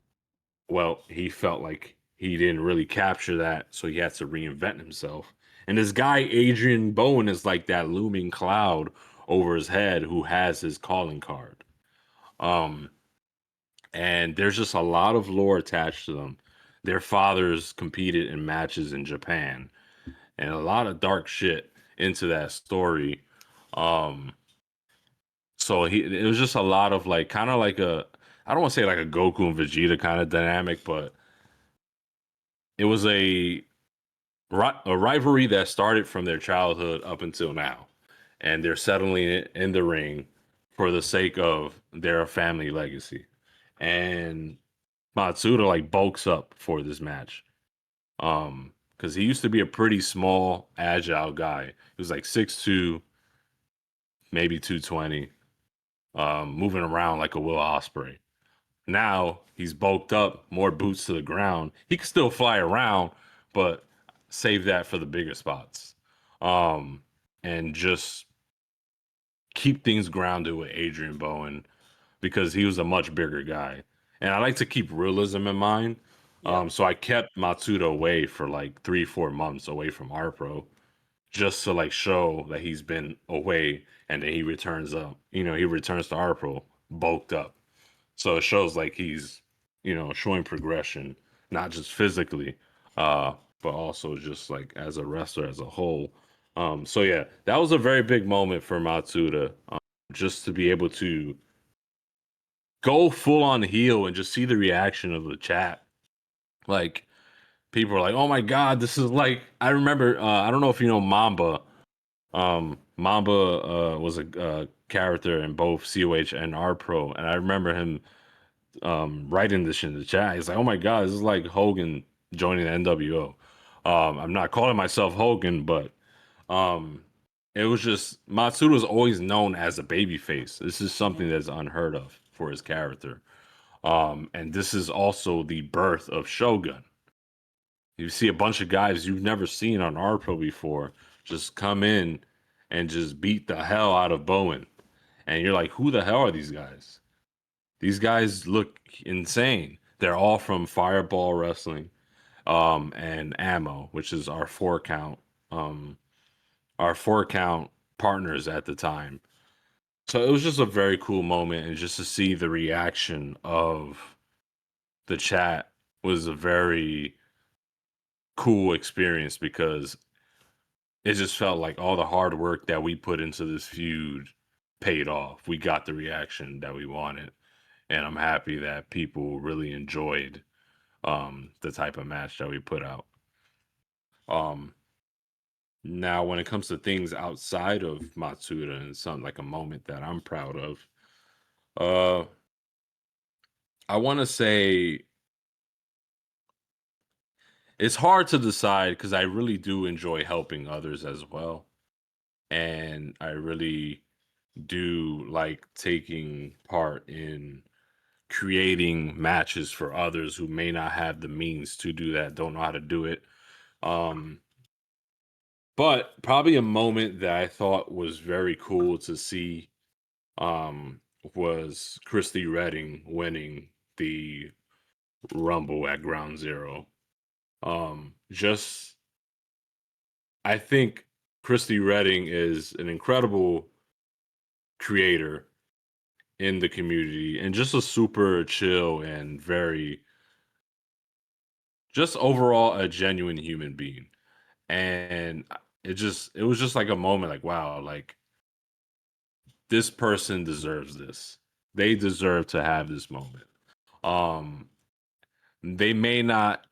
Well, he felt like he didn't really capture that, so he had to reinvent himself. And this guy, Adrian Bowen, is like that looming cloud over his head who has his calling card. Um, and there's just a lot of lore attached to them. Their fathers competed in matches in Japan, and a lot of dark shit into that story. Um, so it was just a lot of like kind of like I don't want to say like a Goku and Vegeta kind of dynamic, but it was a rivalry that started from their childhood up until now, and they're settling it in the ring for the sake of their family legacy. And Matsuda like bulks up for this match, because he used to be a pretty small, agile guy. He was like 6'2", maybe 220, moving around like a Will Ospreay. Now he's bulked up, more boots to the ground. He can still fly around, but save that for the bigger spots. Um, and just keep things grounded with Adrian Bowen because he was a much bigger guy. And I like to keep realism in mind.
Yep.
So I kept Matsuda away for like 3-4 months away from RPRO just to like show that he's been away and then he returns up. He returns to RPRO bulked up. So it shows like he's, showing progression, not just physically, but also just like as a wrestler as a whole. So yeah, that was a very big moment for Matsuda, just to be able to go full on heel and just see the reaction of the chat. Like people are like, "Oh my god, this is like." I remember, I don't know if you know Mamba. Mamba was a character in both COH and R Pro, and I remember him writing this in the chat. He's like, "Oh my god, this is like Hogan joining the NWO." I'm not calling myself Hogan, but it was just Matsuda was always known as a baby face. This is something
Mhm.
that's unheard of for his character. And this is also the birth of Shogun. You see a bunch of guys you've never seen on RPRO before just come in and just beat the hell out of Bowen. And you're like, who the hell are these guys? These guys look insane. They're all from Fireball Wrestling, and Ammo, which is um, our 4 count partners at the time. So it was just a very cool moment, and just to see the reaction of the chat was a very cool experience because it just felt like all the hard work that we put into this feud paid off. We got the reaction that we wanted, and I'm happy that people really enjoyed the type of match that we put out. Um Now when it comes to things outside of Matsuda and something like a moment that I'm proud of, uh I want to say it's hard to decide because I really do enjoy helping others as well. And I really do like taking part in creating matches for others who may not have the means to do that, don't know how to do it. Um, but probably a moment that I thought was very cool to see um, was Christy Redding winning the Rumble at Ground Zero. Just I think Christy Redding is an incredible creator in the community and just a super chill and very just overall a genuine human being. And it was just like a moment like wow, like this person deserves this. They deserve to have this moment. Um they may not,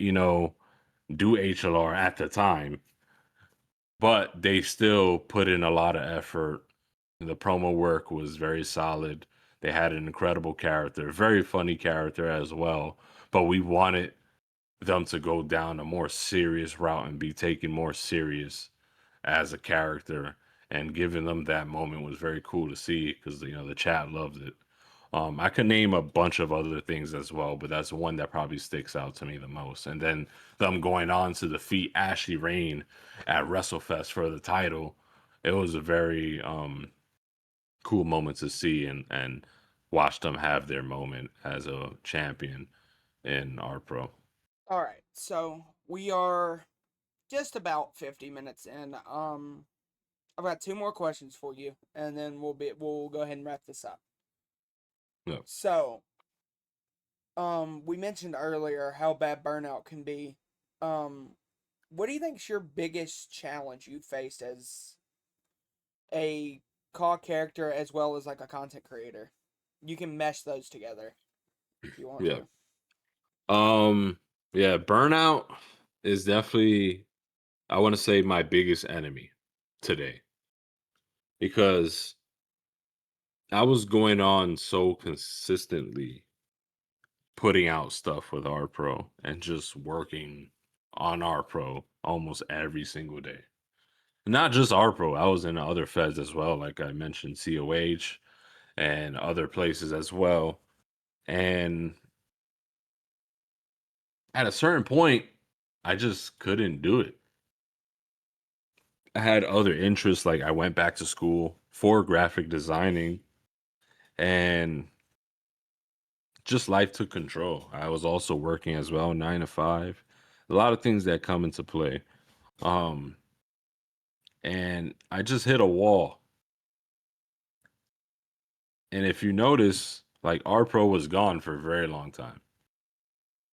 do HLR at the time, but they still put in a lot of effort. The promo work was very solid. They had an incredible character, very funny character as well. But we wanted them to go down a more serious route and be taken more serious as a character. And giving them that moment was very cool to see because the chat loved it. I could name a bunch of other things as well, but that's one that probably sticks out to me the most. And then them going on to defeat Ashley Rain at WrestleFest for the title, it was a very cool moment to see and watch them have their moment as a champion in our pro.
All right, so we are just about 50 minutes in. I've got two more questions for you, and then we'll go ahead and wrap this up.
No.
So, we mentioned earlier how bad burnout can be. Um, what do you think is your biggest challenge you faced as a CAW character as well as like a content creator? You can mesh those together if you want
Yeah.
to.
Yeah, burnout is definitely I want to say my biggest enemy today because I was going on so consistently putting out stuff with our pro and just working on our pro almost every single day. Not just our pro, I was in other feds as well, like I mentioned, COH and other places as well. And at a certain point, I just couldn't do it. I had other interests, like I went back to school for graphic designing and just life took control. I was also working as well, 9 to 5. A lot of things that come into play. Um, and I just hit a wall. And if you notice, like R Pro was gone for a very long time.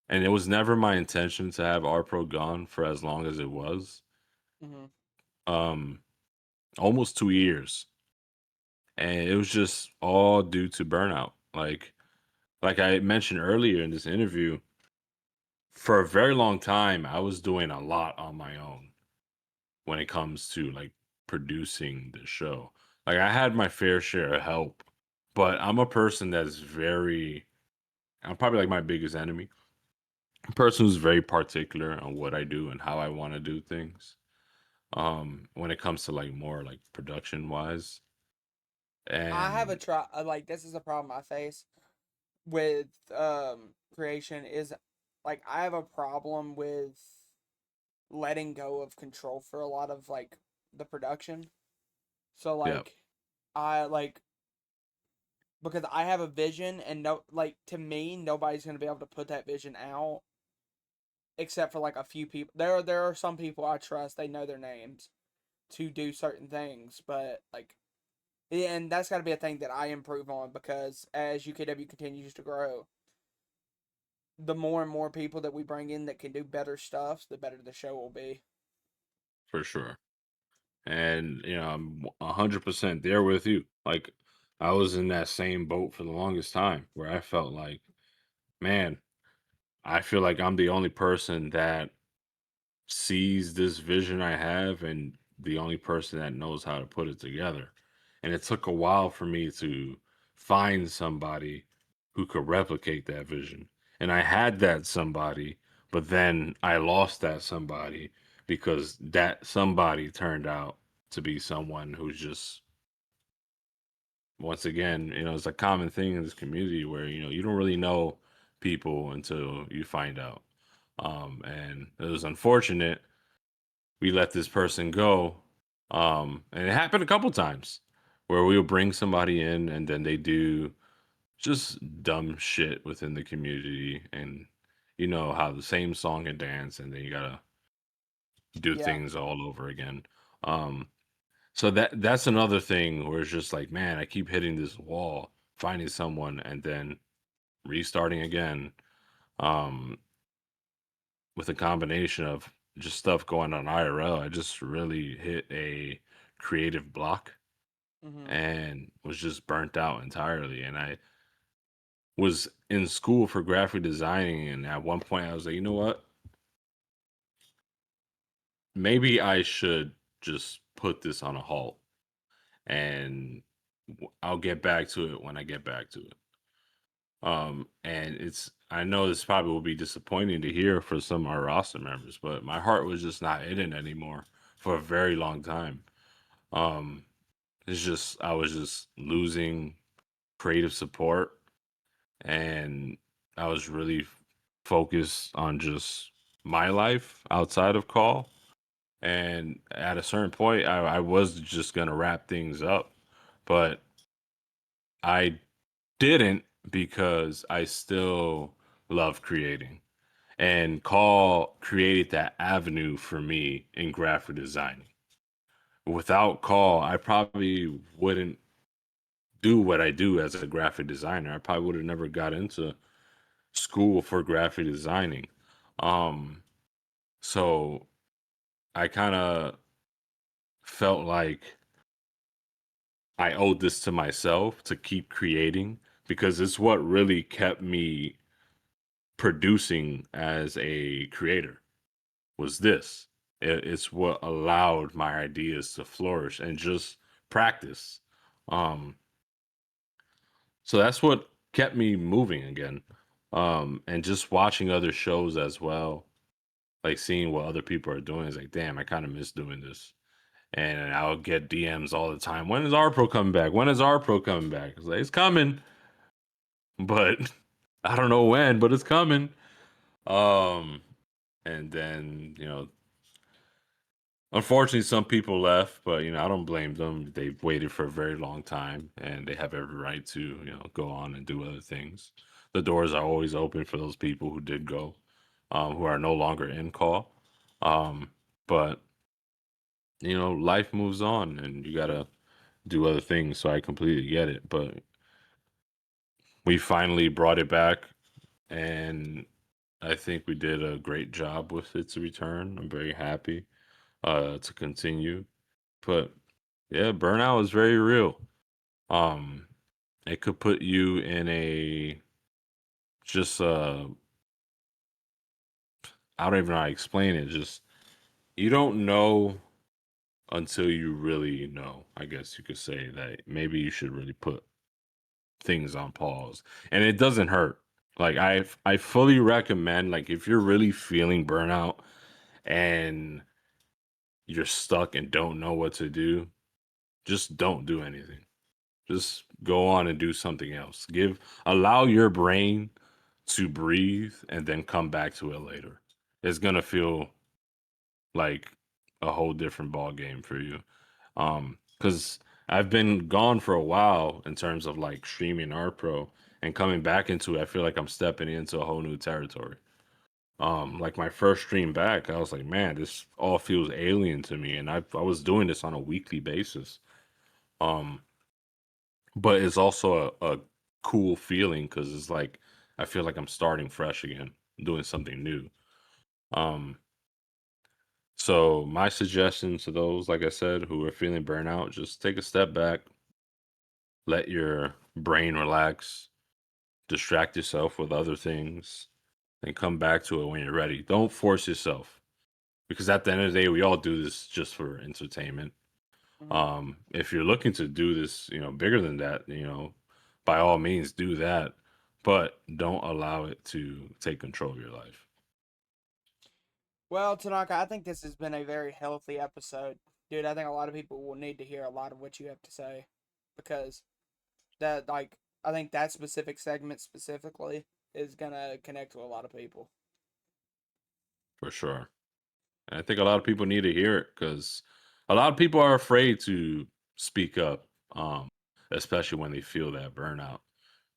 And it was never my intention to have R Pro gone for as long as it was.
Mm-hmm.
Um, Almost 2 years. And it was just all due to burnout. Like I mentioned earlier in this interview, for a very long time I was doing a lot on my own when it comes to like producing the show. Like I had my fair share of help, but I'm a person that's very I'm probably like my biggest enemy. A person who's very particular on what I do and how I want to do things. when it comes to like more like production wise.
I have a
And
try like this is a problem I face with creation is like I have a problem with letting go of control for a lot of like the production. So
yeah,
like I like because I have a vision and no like to me nobody's going to be able to put that vision out except for like a few people. There are some people I trust, they know their names to do certain things, but like yeah, and that's got to be a thing that I improve on because as UKW continues to grow, the more and more people that we bring in that can do better stuff, the better the show will be.
for sure. And I'm 100% there with you. Like I was in that same boat for the longest time where I felt like, man, I feel like I'm the only person that sees this vision I have and the only person that knows how to put it together. And it took a while for me to find somebody who could replicate that vision. And I had that somebody, but then I lost that somebody because that somebody turned out to be someone who's just, once again, it's a common thing in this community where, you don't really know people until you find out. And it was unfortunate we let this person go. And it happened a couple times where we'll bring somebody in and then they do just dumb shit within the community. And you know how the same song and dance, and then you gotta do
Yeah.
things all over again. Um, so that's another thing where it's just like, man, I keep hitting this wall, finding someone, and then restarting again. Um, with a combination of just stuff going on IRL, I just really hit a creative block
Mhm.
and was just burnt out entirely. And I was in school for graphic designing, and at one point I was like, you know what? Maybe I should just put this on a halt, and I'll get back to it when I get back to it. And I know this probably will be disappointing to hear for some of our roster members, but my heart was just not in it anymore for a very long time. Um, it's just I was just losing creative support, and I was really focused on just my life outside of call. And at a certain point, I was just gonna wrap things up, but I didn't because I still love creating. And call created that avenue for me in graphic designing. Without call, I probably wouldn't do what I do as a graphic designer. I probably would have never got into school for graphic designing. Um, so I kind of felt like I owed this to myself to keep creating because it's what really kept me producing as a creator was this. It's what allowed my ideas to flourish and just practice. Um, so that's what kept me moving again. And just watching other shows as well, like seeing what other people are doing is like, damn, I kind of miss doing this. And I'll get DMs all the time. When is RPRO coming back? When is RPRO coming back? It's like it's coming, but I don't know when, but it's coming. Um, and then unfortunately, some people left, but I don't blame them. They've waited for a very long time, and they have every right to go on and do other things. The doors are always open for those people who did go, who are no longer in call. Um, but life moves on, and you gotta do other things. So I completely get it. But we finally brought it back, and I think we did a great job with its return. I'm very happy to continue. But yeah, burnout is very real. Um, it could put you in a just I don't even know how to explain it. Just you don't know until you really know. I guess you could say that maybe you should really put things on pause, and it doesn't hurt. Like I fully recommend like if you're really feeling burnout and you're stuck and don't know what to do, just don't do anything. Just go on and do something else. Allow your brain to breathe and then come back to it later. It's gonna feel like a whole different ball game for you. Because I've been gone for a while in terms of like streaming RPRO and coming back into it, I feel like I'm stepping into a whole new territory. Like my first stream back, I was like, man, this all feels alien to me. And I was doing this on a weekly basis. Um, but it's also a cool feeling because it's like I feel like I'm starting fresh again, doing something new. Um, so my suggestion to those, like I said, who are feeling burnout, just take a step back, let your brain relax, distract yourself with other things, and come back to it when you're ready. Don't force yourself because at the end of the day, we all do this just for entertainment.
Mhm.
If you're looking to do this, bigger than that, by all means do that, but don't allow it to take control of your life.
Well, Tanaka, I think this has been a very healthy episode. Dude, I think a lot of people will need to hear a lot of what you have to say because that, like, I think that specific segment specifically is going to connect to a lot of people.
For sure. And I think a lot of people need to hear it because a lot of people are afraid to speak up, especially when they feel that burnout,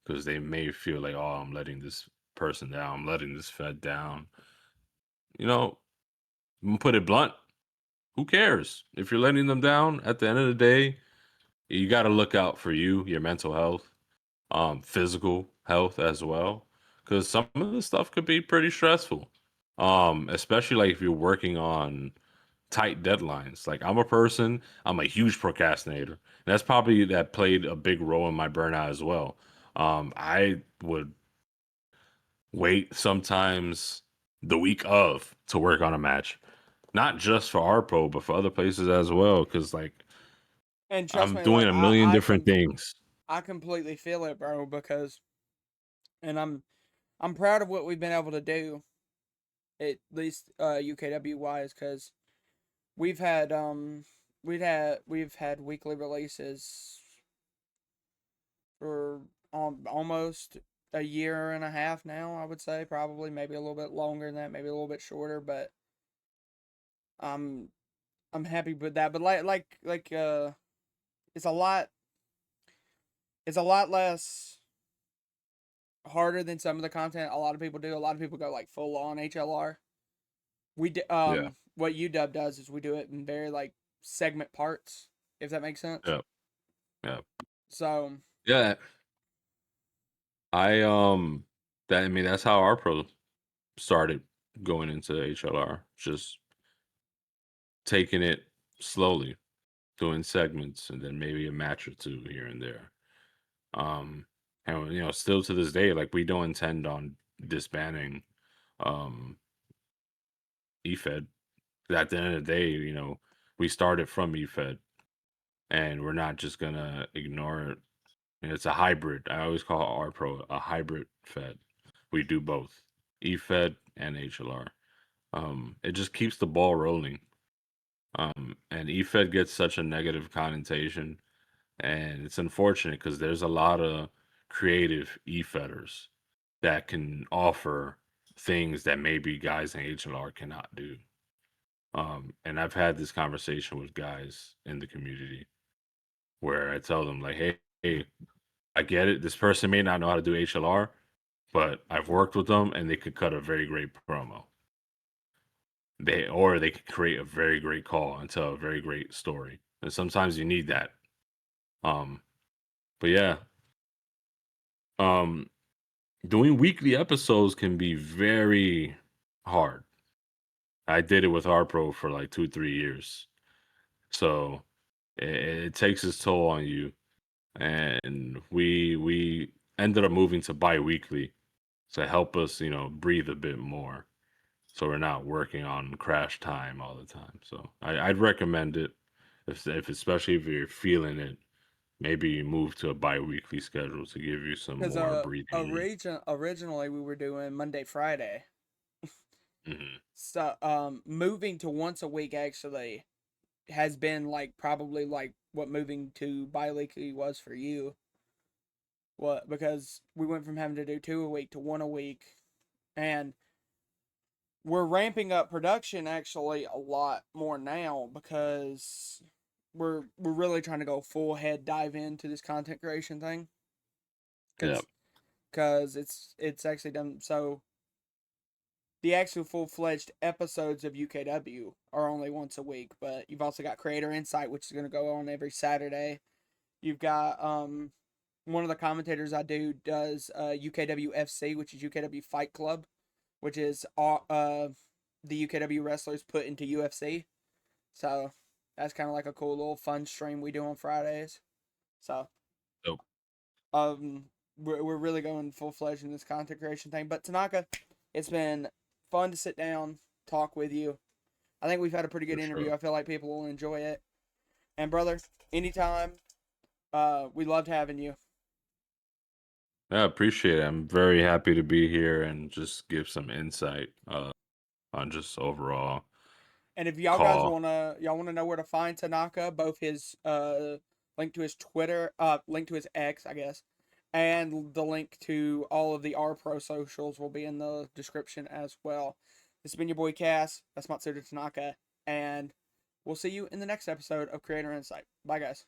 because they may feel like, oh, I'm letting this person down, I'm letting this fed down. You know, I'm gonna put it blunt. Who cares if you're letting them down? At the end of the day, you got to look out for you, your mental health, physical health as well, because some of the stuff could be pretty stressful. Especially like if you're working on tight deadlines. Like I'm a huge procrastinator. And that's probably that played a big role in my burnout as well. I would wait sometimes the week of to work on a match, not just for RPO, but for other places as well. Cause like
And trust
I'm
me,
doing
like
a million
I
different
can
things.
I completely feel it, bro, because and I'm proud of what we've been able to do at least UKW wise cuz we've had we've had weekly releases for almost a year and a half now, I would say, probably maybe a little bit longer than that, maybe a little bit shorter, but I'm I'm happy with that. But it's a lot it's a lot less harder than some of the content a lot of people do. A lot of people go like full on HLR.
Yeah.
What UW does is we do it in very like segment parts, if that makes sense.
Yeah. Yeah.
So
Yeah. I that I mean that's how our pro started going into HLR. Just taking it slowly, doing segments and then maybe a match or two here and there. Um, and still to this day, like we don't intend on disbanding um efed. At the end of the day, we started from efed and we're not just gonna ignore it. And it's a hybrid. I always call our pro a hybrid fed. We do both efed and HLR. It just keeps the ball rolling. And efed gets such a negative connotation. And it's unfortunate because there's a lot of creative e-fetters that can offer things that maybe guys in HLR cannot do. And I've had this conversation with guys in the community where I tell them like, hey, I get it. This person may not know how to do HLR, but I've worked with them and they could cut a very great promo. They could create a very great call and tell a very great story. And sometimes you need that. Um, but yeah, um, doing weekly episodes can be very hard. I did it with RPRO for like 2, 3 years. So it takes its toll on you. And we ended up moving to bi-weekly to help us, breathe a bit more. So we're not working on crash time all the time. So I'd recommend it if especially if you're feeling it, maybe you move to a bi-weekly schedule to give you some
because
more breathing room.
originally we were doing Monday Friday.
Hmm.
So moving to once a week actually has been like probably like what moving to bi-weekly was for you. What, because we went from having to do 2 a week to 1 a week, and we're ramping up production actually a lot more now because we're really trying to go full head dive into this content creation thing
Yeah.
because it's actually done. So the actual full-fledged episodes of UKW are only once a week, but you've also got Creator Insight, which is going to go on every Saturday. You've got one of the commentators I do does UKW FC, which is UKW Fight Club, which is the UKW wrestlers put into UFC. So that's kind of like a cool little fun stream we do on Fridays. So
Dope.
um we're really going full fledged in this content creation thing. But Tanaka, it's been fun to sit down, talk with you. I think we've had a pretty good
For
interview.
sure.
I feel like people will enjoy it. And brother, anytime, we loved having you.
Yeah, I appreciate it. I'm very happy to be here and just give some insight on just overall
And if
call.
y'all wanna know where to find Tanaka, both his link to his Twitter, link to his X, I guess, and the link to all of the RPRO socials will be in the description as well. This has been your boy Cass. That's Matsuda Tanaka, and we'll see you in the next episode of Creator Insight. Bye, guys.